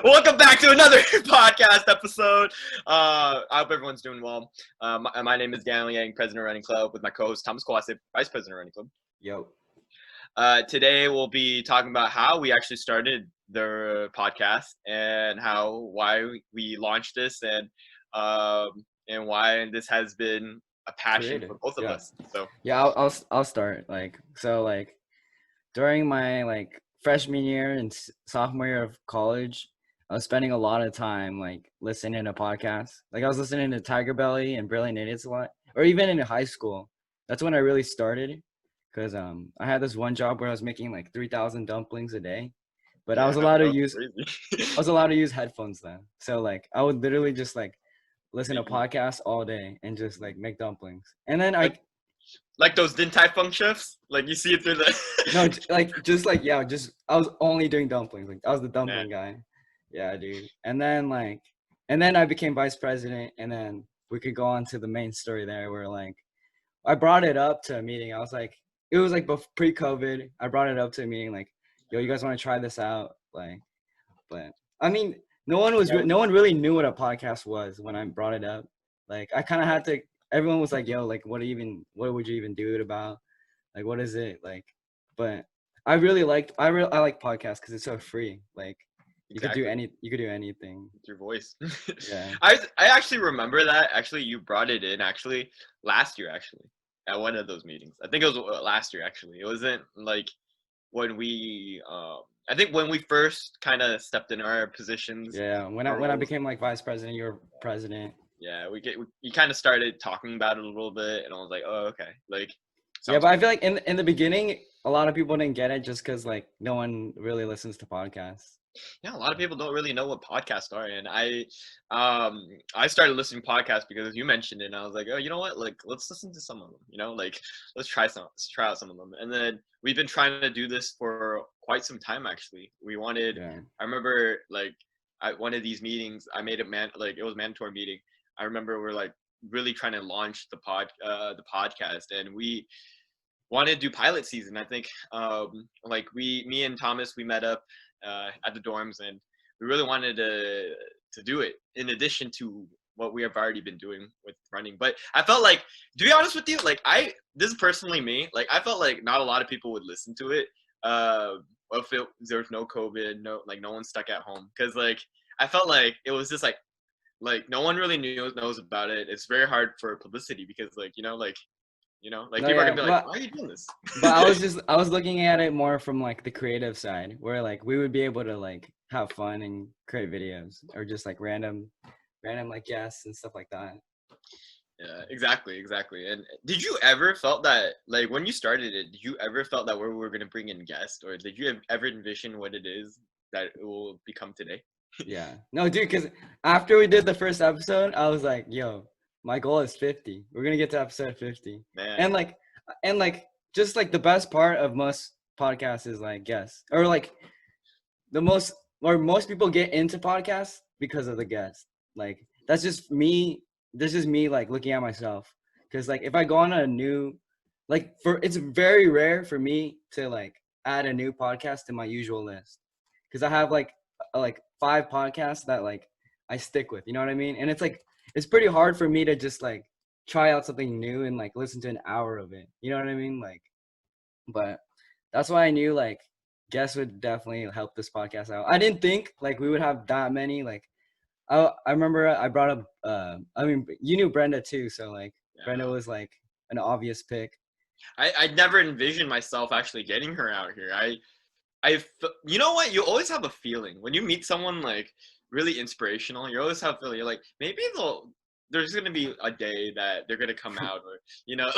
Welcome back to another podcast episode. I hope everyone's doing well. My name is Daniel Yang, President of Running Club, with my co-host Thomas Kawase, Vice President of Running Club. Yo. Today we'll be talking about how we actually started the podcast and why we launched this and why this has been a passion Creative. for both of us. So yeah, I'll start. During my freshman year and sophomore year of college, I was spending a lot of time listening to podcasts. I was listening to Tiger Belly and Brilliant Idiots a lot, or even in high school. That's when I really started, because I had this one job where I was making 3,000 dumplings a day, but I was allowed to use headphones then. So I would literally just listen to podcasts all day and just make dumplings. And then like those Din Tai Fung chefs, you see it through the I was only doing dumplings. I was the dumpling guy. Yeah, dude. And then I became vice president, and then we could go on to the main story there where I brought it up to a meeting. I was it was pre-COVID. I brought it up to a meeting yo, you guys want to try this out? But I mean, no one really knew what a podcast was when I brought it up. I kind of had to. Everyone was yo, what would you even do it about? What is it? But I really I like podcasts because it's so free. You could do anything with your voice. Yeah. I actually remember that. Actually, you brought it in last year at one of those meetings. I think it was last year actually. It wasn't when we I think when we first kind of stepped in our positions. Yeah, when I became vice president, you were president. Yeah, we kind of started talking about it a little bit, and I was like, oh, okay. Yeah, but I feel in the beginning, a lot of people didn't get it just because no one really listens to podcasts. Yeah, a lot of people don't really know what podcasts are, and I started listening to podcasts because, as you mentioned it, and I was like, oh, you know what? Let's listen to some of them. Let's try out some of them. And then we've been trying to do this for quite some time. Actually, we wanted. Yeah. I remember at one of these meetings, I made it it was a mandatory meeting. I remember we're really trying to launch the podcast, and we wanted to do pilot season. I think me and Thomas, we met up at the dorms, and we really wanted to do it in addition to what we have already been doing with running. But I felt to be honest with you, this is personally me, I felt not a lot of people would listen to it if there's no COVID, no one stuck at home, because I felt it was just no one really knows about it. It's very hard for publicity because people are gonna be why are you doing this? But I was looking at it more from the creative side, where we would be able to have fun and create videos, or just random guests and stuff like that. Yeah, exactly. And did you ever felt that when you started it, did you ever felt that we were gonna bring in guests, or did you ever envision what it is that it will become today? Yeah, no, dude, because after we did the first episode, I was yo, my goal is 50. We're gonna get to episode 50. Man. And just the best part of most podcasts is guests, or most people get into podcasts because of the guests. That's just me. This is me looking at myself, because if I go on a new it's very rare for me to add a new podcast to my usual list, because I have 5 podcasts that I stick with, you know what I mean? And it's pretty hard for me to just try out something new and listen to an hour of it, you know what I mean? But that's why I knew guests would definitely help this podcast out. I didn't think we would have that many. I remember I brought up I mean, you knew Brenda too, so yeah. Brenda was an obvious pick. I never envisioned myself actually getting her out here. You know what? You always have a feeling when you meet someone really inspirational. You always have a feeling. You're maybe there's gonna be a day that they're gonna come out, or yeah.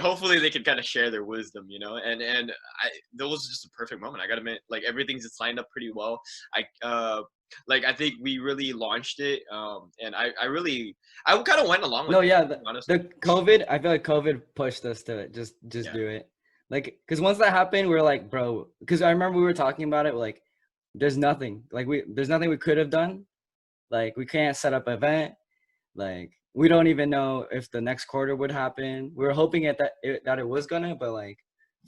Hopefully they can kind of share their wisdom, And that was just a perfect moment. I gotta admit, everything's just lined up pretty well. I think we really launched it, and I kind of went along with. No, yeah, the COVID. I feel COVID pushed us to it. Just yeah. Do it. Because once that happened, we were bro, because I remember we were talking about it, there's nothing, there's nothing we could have done. We can't set up an event. We don't even know if the next quarter would happen. We were hoping that it was gonna, but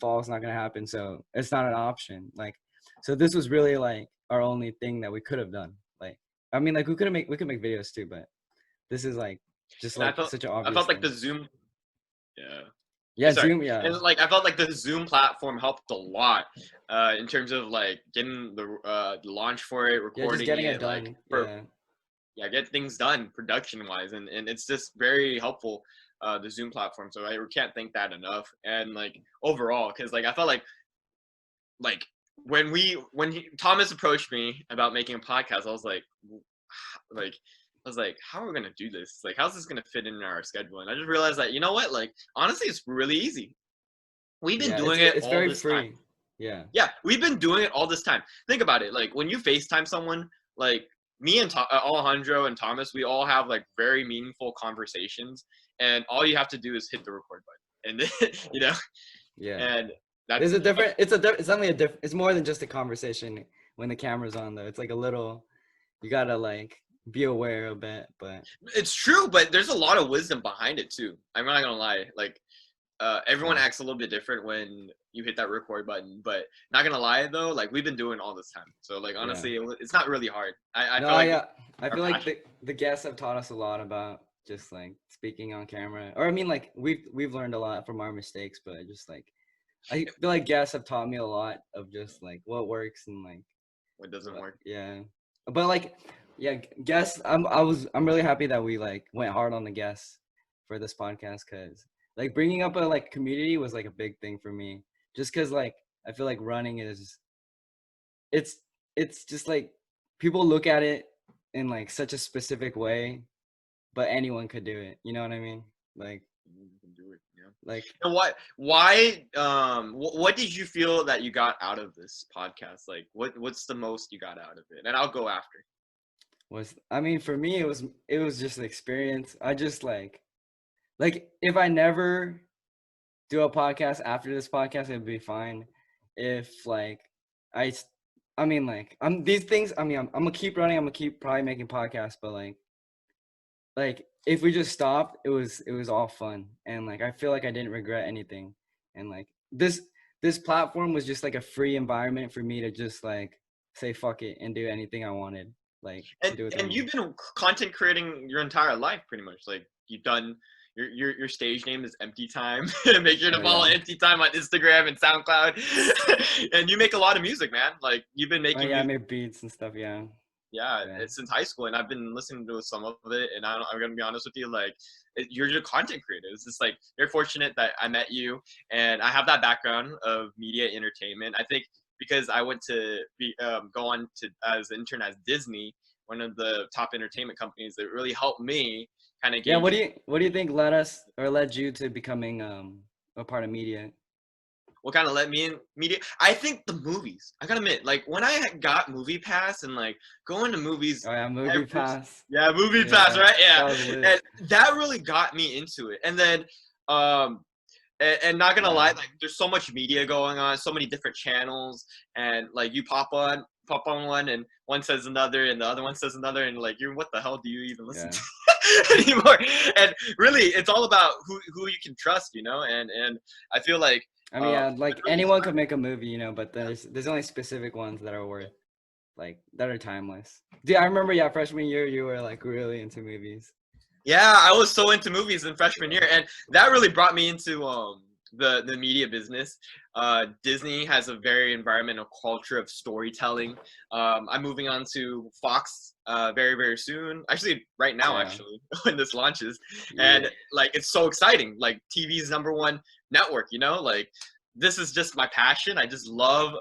fall's not gonna happen, so it's not an option. Like, so this was really like our only thing that we could have done. Like, I mean, like we could make videos too, but this is like just And like such an I obvious felt like thing. the Zoom. Yeah. Yeah, Sorry. Zoom. Yeah, And like I felt like the Zoom platform helped a lot in terms of like getting the launch for it, yeah, just recording getting it it, like done. for Yeah, get things done production wise, and it's just very helpful, the Zoom platform. So I can't thank that enough. And like overall, because like I felt like Thomas approached me about making a podcast, I was like I was like, how are we gonna do this? Like, how's this gonna fit in our schedule? And I just realized that, you know what, like honestly, it's really easy. We've been yeah, doing it it's all very this time. free. Yeah, Yeah, we've been doing it all this time. Think about it. Like when you FaceTime someone, like me and Alejandro and Thomas, we all have like very meaningful conversations, and all you have to do is hit the record button, and then, yeah. and There's that's a different. It's definitely a different. It's more than just a conversation when the camera's on though. It's like a little. You gotta like be aware a bit, but it's true, but there's a lot of wisdom behind it too. I'm not gonna lie. Like everyone yeah. acts a little bit different when you hit that record button, but not gonna lie though, like we've been doing all this time, so like Yeah. honestly, it's not really hard. I No, feel like yeah. I our feel like passion. the guests have taught us a lot about just like speaking on camera. Or I mean like we've learned a lot from our mistakes, but just like I feel like guests have taught me a lot of just like what works and like What doesn't what, work. yeah. But like yeah, guests I'm really happy that we like went hard on the guests for this podcast cuz like bringing up a like community was like a big thing for me. Just cuz like I feel like running is it's it's just like people look at it in like such a specific way, but anyone could do it. You know what I mean? Like You can do it. Yeah. like And why what did you feel that you got out of this podcast? Like what's the most you got out of it? And I'll go after. was I mean for me it was just an experience. I just like if I never do a podcast after this podcast, it'd be fine. If like I s- I mean like I'm these things I mean I'm gonna keep running, I'm gonna keep probably making podcasts, but like if we just stopped, it was all fun. And like I feel like I didn't regret anything. And like this platform was just like a free environment for me to just like say fuck it and do anything I wanted. Like to do with And them. you've been content creating your entire life pretty much. Like you've done your stage name is Empty Time. Make sure to Oh follow yeah. Empty Time on Instagram and SoundCloud. And you make a lot of music, man. Like you've been Oh making yeah, I music. made beats and stuff, yeah. Yeah, Yeah. it's since high school, and I've been listening to some of it. And I'm gonna be honest with you, like you're just a content creator. It's just like very fortunate that I met you, and I have that background of media entertainment. I think because I went to go on to as an intern at Disney, one of the top entertainment companies, that really helped me kind of Yeah, gauge what do you think led us or led you to becoming a part of media? what kind of let me in media. I think the movies. I gotta admit, like when I got Movie Pass and like going to movies Oh yeah, movie every pass. yeah, Movie Pass, Yeah, right? that Yeah, was lit. and that really got me into it. And then um and not gonna lie, Yeah. like there's so much media going on, so many different channels, and like you pop on one, and one says another, and the other one says another, and like you're what the hell do you even listen Yeah. to anymore? And really, it's all about who you can trust, and I feel like I mean, yeah, it like really anyone could make a movie, but there's only specific ones that are worth like that are timeless. Dude, I remember yeah, freshman year you were like really into movies. Yeah, I was so into movies in freshman Yeah. year, and that really brought me into the media business. Disney has a very environmental culture of storytelling. I'm moving on to Fox very very soon. Actually, right now, Yeah. actually, when this launches, Yeah. and like it's so exciting. Like TV's #1 network. Like this is just my passion. I just love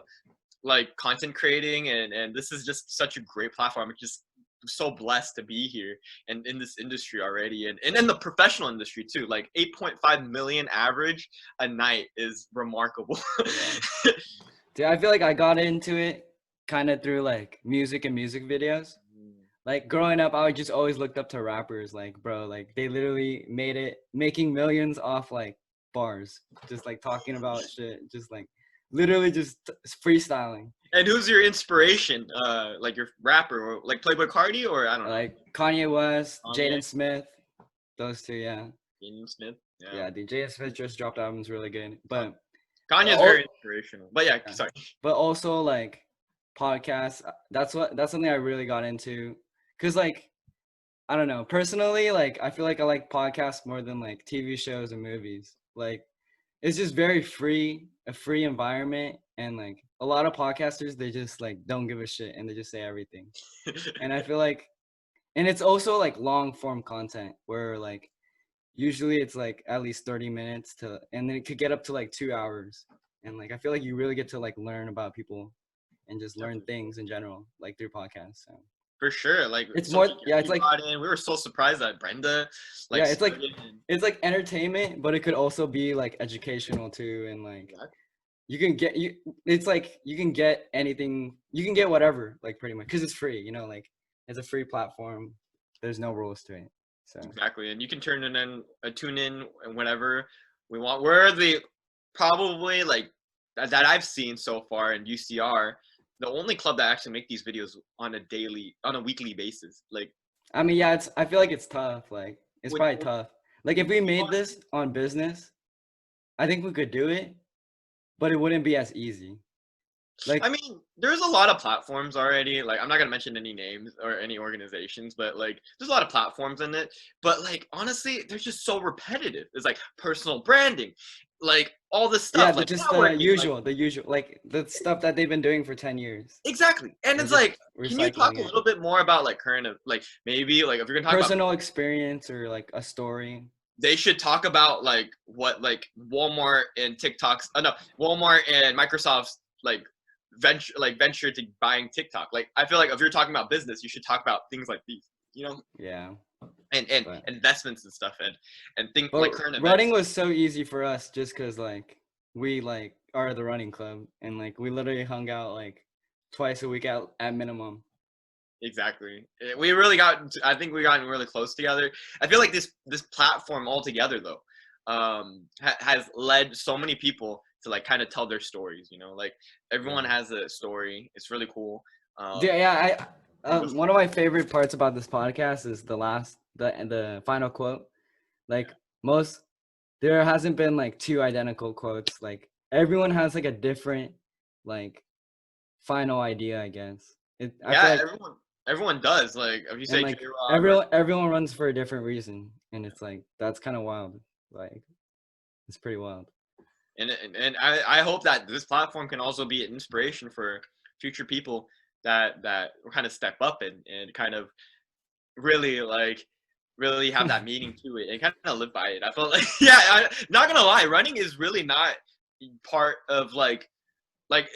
like content creating, and this is just such a great platform. It's just so blessed to be here and in this industry already, and in the professional industry too. Like 8.5 million average a night is remarkable. Yeah. Dude, I feel like I got into it kind of through like music and music videos. Like growing up, I just always looked up to rappers. Like, bro, like they literally making millions off like bars, just like talking about shit, just like literally just freestyling. And who's your inspiration? Like your rapper, or like Playboy Cardi, or I don't know, Like Kanye West, Kanye, Jaden Smith, those two, yeah. Jaden Smith. Yeah. Yeah, the Jaden Smith just dropped album's really good. But Kanye is very inspirational. But yeah, sorry. But also like podcasts. That's something I really got into. Cause like I don't know, personally, like I feel like I like podcasts more than like TV shows and movies. Like it's just very free, a free environment, and like a lot of podcasters they just like don't give a shit and they just say everything. And I feel like, and it's also like long form content where like usually it's like at least 30 minutes to, and then it could get up to like 2 hours. And like I feel like you really get to like learn about people and just learn Definitely. things in general, like through podcasts. So For sure, like it's so more, many yeah, guests it's you like, brought in. We were so surprised that Brenda yeah, like started. And it's like entertainment, but it could also be like educational too. And like you can get you, it's like you can get anything, you can get whatever, like pretty much, because it's free, you know, like it's a free platform. There's no rules to it. So exactly, and you can tune in whenever we want. We're the probably like that I've seen so far in UCR, the only club that actually make these videos on a weekly basis. Like, I mean, yeah, I feel like it's tough. Like it's would, probably tough. Like if we made this on business, I think we could do it, but it wouldn't be as easy. I Like, mean, there's a lot of platforms already. Like, I'm not gonna mention any names or any organizations, but like, there's a lot of platforms in it. But like, honestly, they're just so repetitive. It's like personal branding, like all this yeah, stuff, like just networking, like the usual, like the stuff that they've been doing for 10 years. exactly. And They're it's just like, can you talk recycling a it. little bit more about like like maybe like if you're gonna talk about, Personal experience or like a story. they should talk about like what like Walmart and TikTok's, no, Walmart and Microsoft's venture to buying TikTok. Like, I feel like if you're talking about business, you should talk about things like these, you know, Yeah. and But investments and stuff, and think but like current running events. was so easy for us just because like we like are the running club and like we literally hung out like twice a week at minimum. Exactly. We really got. I think we gotten really close together. I feel like this platform altogether though, has led so many people to like kind of tell their stories. You know, like everyone Yeah. has a story. It's really cool. Yeah, yeah. Go for One of my favorite parts about this podcast is the final quote. Like most, there hasn't been like two identical quotes. Like everyone has like a different, like final idea, I guess. I feel Yeah, like, everyone does. Like if you and say J like Rob or everyone runs for a different reason, and it's like that's kind of wild. Like it's pretty wild. and I hope that this platform can also be an inspiration for future people that kind of step up and kind of really like really have that meaning to it and kind of live by it. I felt like yeah, not gonna lie, running is really not part of like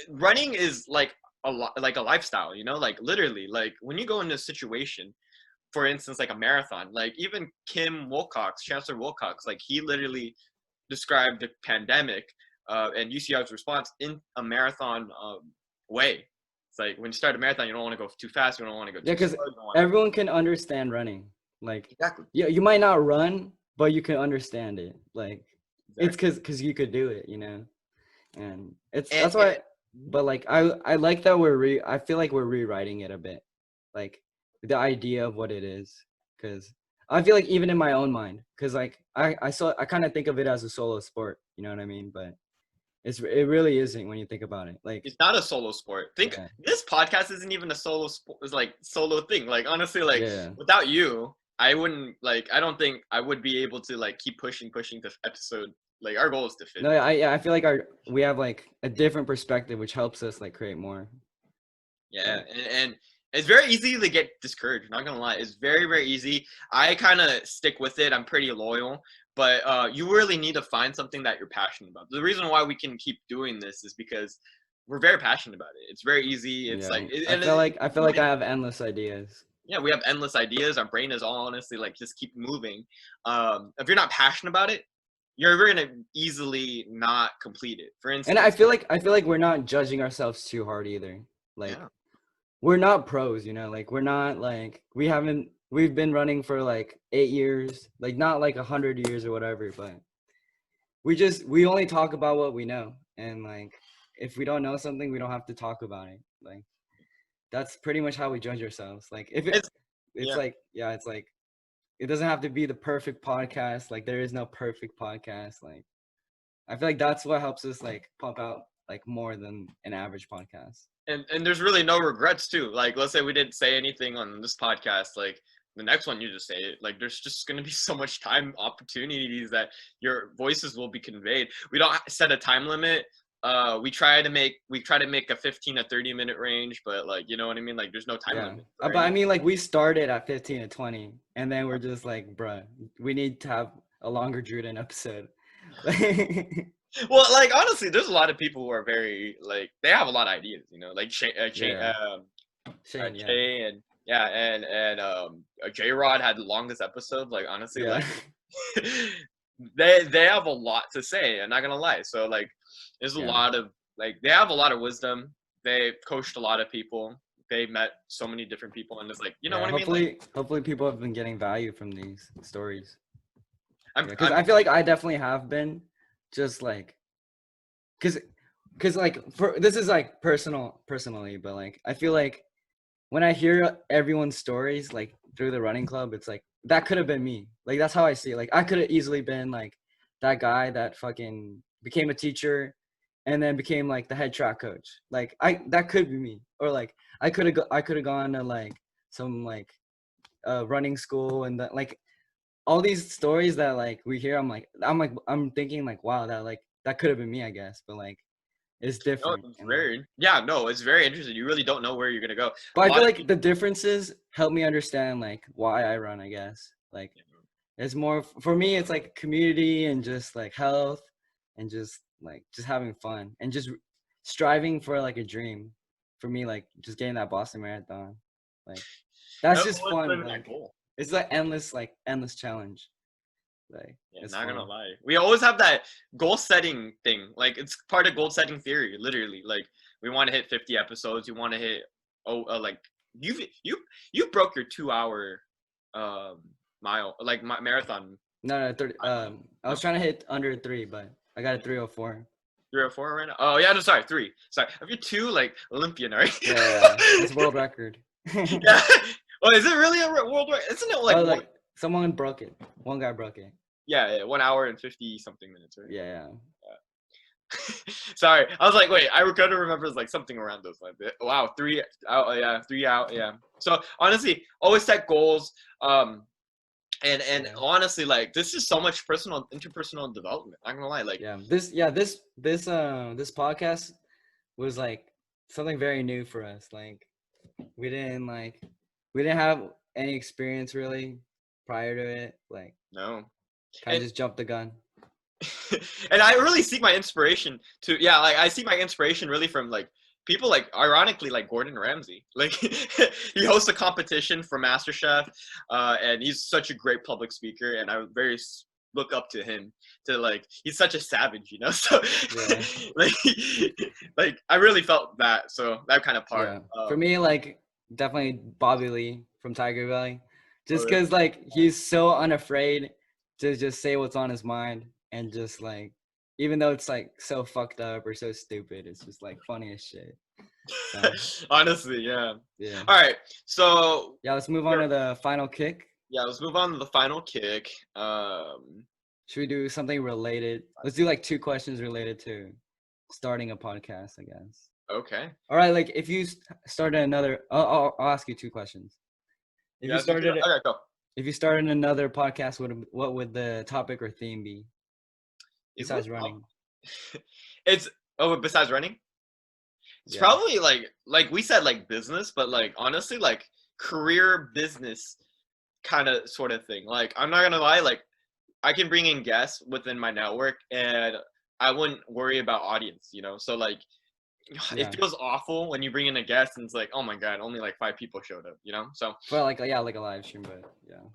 running is like like a lifestyle, you know, like literally like when you go in a situation, for instance, like a marathon, like even Chancellor Wilcox, like he literally described the pandemic and UCR's response in a marathon way. It's like when you start a marathon, you don't want to go too fast, you don't want to go Yeah, too because slow, you don't want to everyone can understand running. Like, exactly, yeah, you might not run, but you can understand it. Like, it's exactly. because you could do it, you know. And it's And, that's why. But like, I like that I feel like we're rewriting it a bit, like the idea of what it is. Because I feel like even in my own mind, because like I kind of think of it as a solo sport. You know what I mean? But it really isn't when you think about it. Like, it's not a solo sport. Think yeah, this podcast isn't even a solo sport. It's like solo thing. Like honestly, like yeah. without you, I wouldn't like. I don't think I would be able to like keep pushing to episode. Like our goal is to No, 50. I feel like we have like a different perspective, which helps us like create more. Yeah, But and it's very easy to get discouraged. Not gonna lie, it's very easy. I kind of stick with it. I'm pretty loyal, but you really need to find something that you're passionate about. The reason why we can keep doing this is because we're very passionate about it. It's very easy. It's yeah, like and I feel like I have endless ideas. yeah, we have endless ideas. Our brain is all honestly like just keep moving. If you're not passionate about it, you're gonna easily not complete it. For And instance, I feel like we're not judging ourselves too hard either. Like yeah, we're not pros, you know, like we're not like we've been running for like 8 years, like not like 100 years or whatever, but we only talk about what we know. And like if we don't know something, we don't have to talk about it. Like that's pretty much how we judge ourselves. Like if it's it's yeah. like, yeah, it's like it doesn't have to be the perfect podcast. Like there is no perfect podcast. Like I feel like that's what helps us like pump out like more than an average podcast. And there's really no regrets too. Like, let's say we didn't say anything on this podcast, like the next one you just say it. Like, there's just gonna be so much time opportunities that your voices will be conveyed. We don't set a time limit. We try to make a 15 to 30 minute range, but like, you know what I mean? Like, there's no time limit. But I mean, like we started at 15 to 20, and then we're just like, bruh, we need to have a longer Druden episode. Well, like honestly, there's a lot of people who are very like they have a lot of ideas, you know, like Shane, Shane, Jay and J Rod had the longest episode. Like honestly, like they have a lot to say. I'm not gonna lie. So like, there's a lot of like they have a lot of wisdom. They've coached a lot of people. They met so many different people, and it's like you know what I mean. Like, hopefully, people have been getting value from these stories. Because I feel like I definitely have been. Just like, cause like for this is like personally, but like I feel like when I hear everyone's stories like through the running club, it's like that could have been me. Like that's how I see it. Like I could have easily been like that guy that fucking became a teacher and then became like the head track coach. Like that could be me. Or like I could have gone to like some like running school and that like all these stories that like we hear, I'm thinking like, wow, that could have been me, I guess, but like it's different. No, it's very interesting. You really don't know where you're gonna go. But I feel like the differences help me understand like why I run, I guess. Like it's more for me, it's like community and just like health and just having fun and just striving for like a dream. For me, like just getting that Boston Marathon, like that's just fun. Like, it's like endless challenge. Like, not gonna lie, we always have that goal setting thing. Like it's part of goal setting theory. Literally, like we want to hit 50 episodes. You want to hit like you broke your 2-hour mile like marathon. No, 30. I was trying to hit under 3, but I got a 3:04. 3:04 right now. Oh yeah, no, sorry, 3. Sorry, if you're 2, like Olympian, right? Yeah, it's world record. Yeah. Oh, is it really a world record? Isn't it like someone broke it? One guy broke it. Yeah, 1 hour and 50 something minutes, right? Yeah. Sorry, I was like, wait, I gotta remember it's like something around those lines. Wow, 3 out, yeah, 3 out, yeah. So honestly, always set goals. And honestly, like this is so much interpersonal development. I'm gonna lie, like this podcast was like something very new for us. Like we didn't have any experience really prior to it. Like no, kind of just jumped the gun. And I really seek my inspiration I see my inspiration really from like people like ironically like Gordon Ramsay. Like he hosts a competition for MasterChef, and he's such a great public speaker, and I very look up to him. To like he's such a savage, you know. So like I really felt that. So that kind of part. For me, like definitely Bobby Lee from Tiger Valley, just because like he's so unafraid to just say what's on his mind and just like. Even though it's like so fucked up or so stupid, it's just like funny as shit. So, honestly, yeah. All right, so let's move on to the final kick. Yeah, let's move on to the final kick. Should we do something related? Let's do like 2 questions related to starting a podcast, I guess. Okay. All right, like if you started another, I'll ask you 2 questions. If you started another podcast, what would the topic or theme be? Besides running. Besides running? It's probably like we said, like business, but like honestly, like career business kind of sort of thing. Like I'm not gonna lie, like I can bring in guests within my network and I wouldn't worry about audience, you know? So like it feels awful when you bring in a guest and it's like, oh my God, only like 5 people showed up, you know? So well, like a live stream, but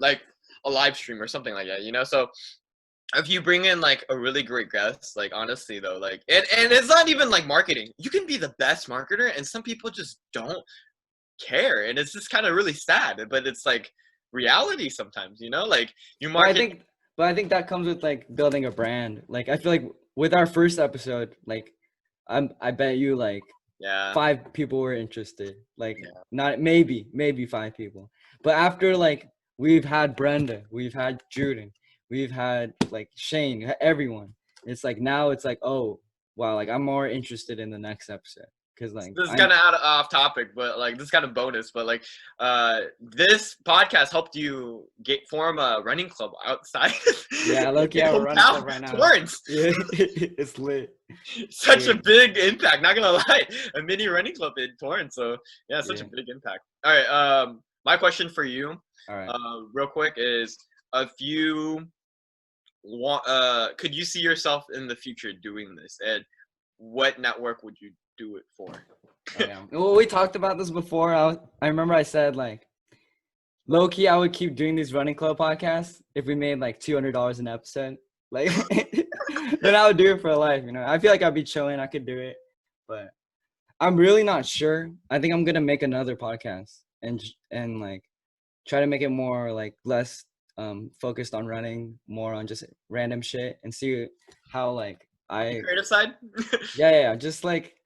like a live stream or something like that, you know? So if you bring in like a really great guest, like honestly though, like and it's not even like marketing. You can be the best marketer and some people just don't care. And it's just kind of really sad, but it's like reality sometimes, you know, like you market. But I think that comes with like building a brand. Like I feel like with our first episode, like I bet you like 5 people were interested. Like not maybe 5 people. But after like we've had Brenda, we've had Juden, we've had like Shane, everyone. it's like now it's like, oh wow, like I'm more interested in the next episode because like This is kind of off topic, but like this is kind of bonus. But like, this podcast helped you form a running club outside. yeah, look, yeah, we're running club right now. Torrance. Yeah, it's lit. Such a big impact. Not gonna lie, a mini running club in Torrance. So yeah, such a big impact. All right. My question for you, all right, real quick, is if you want, could you see yourself in the future doing this, and what network would you do it for? oh, yeah. Well, we talked about this before. I remember I said like, low key, I would keep doing these running club podcasts if we made like $200 an episode. Like, then I would do it for life. You know, I feel like I'd be chilling. I could do it, but I'm really not sure. I think I'm gonna make another podcast and like try to make it more like less focused on running, more on just random shit, and see how like the creative side. yeah, just like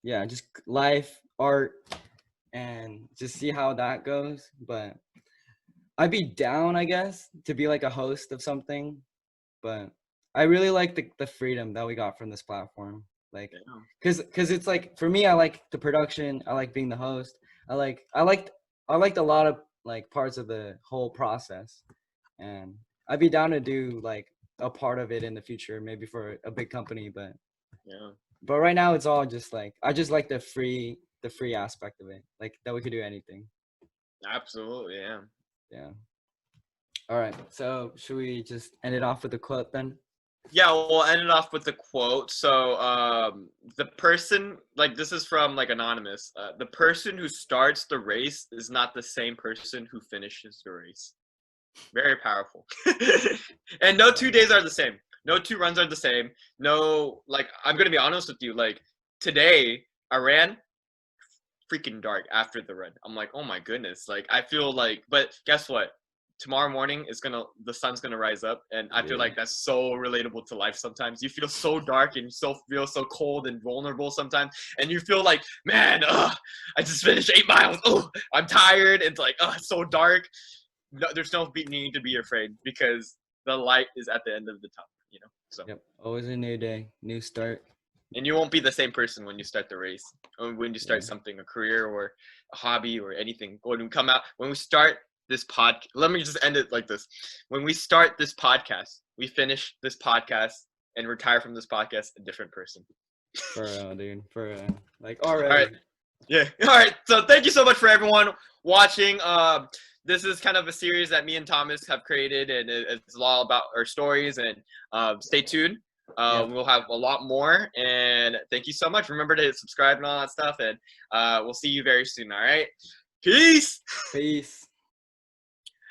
just life, art, and just see how that goes. But I'd be down, I guess, to be like a host of something. But I really like the freedom that we got from this platform. Like, cause it's like, for me, I like the production. I like being the host. I liked a lot of like parts of the whole process, and I'd be down to do like a part of it in the future, maybe for a big company. But but right now it's all just like, I just like the free aspect of it, like that we could do anything. Absolutely, yeah. All right, so should we just end it off with a quote then? Yeah, we'll end it off with the quote. So the person, like, this is from like Anonymous, the person who starts the race is not the same person who finishes the race. Very powerful. And no 2 days are the same. No 2 runs are the same. No, like, I'm gonna be honest with you, like, today I ran freaking dark after the run. I'm like, oh my goodness, like, I feel like, but guess what, tomorrow morning the sun's gonna rise up, and I feel like that's so relatable to life. Sometimes you feel so dark and feel so cold and vulnerable sometimes, and you feel like, man, I just finished 8 miles, I'm tired. It's like, it's so dark. No, there's no need to be afraid, because the light is at the end of the tunnel, you know. So always a new day, new start. And you won't be the same person when you start the race, or when you start something, a career or a hobby or anything. When we start this let me just end it like this. When we start this podcast, we finish this podcast and retire from this podcast a different person. For real, dude. For real. Like, already. All right. Yeah. All right. So thank you so much for everyone watching. This is kind of a series that me and Thomas have created, and it's all about our stories. And stay tuned. We'll have a lot more. And thank you so much. Remember to subscribe and all that stuff. And we'll see you very soon. All right. Peace.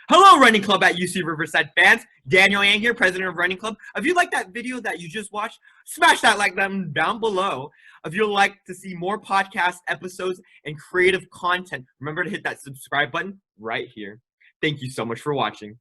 Hello, Running Club at UC Riverside fans. Daniel Yang here, president of Running Club. If you like that video that you just watched, smash that like button down below. If you'd like to see more podcast episodes and creative content, remember to hit that subscribe button right here. Thank you so much for watching.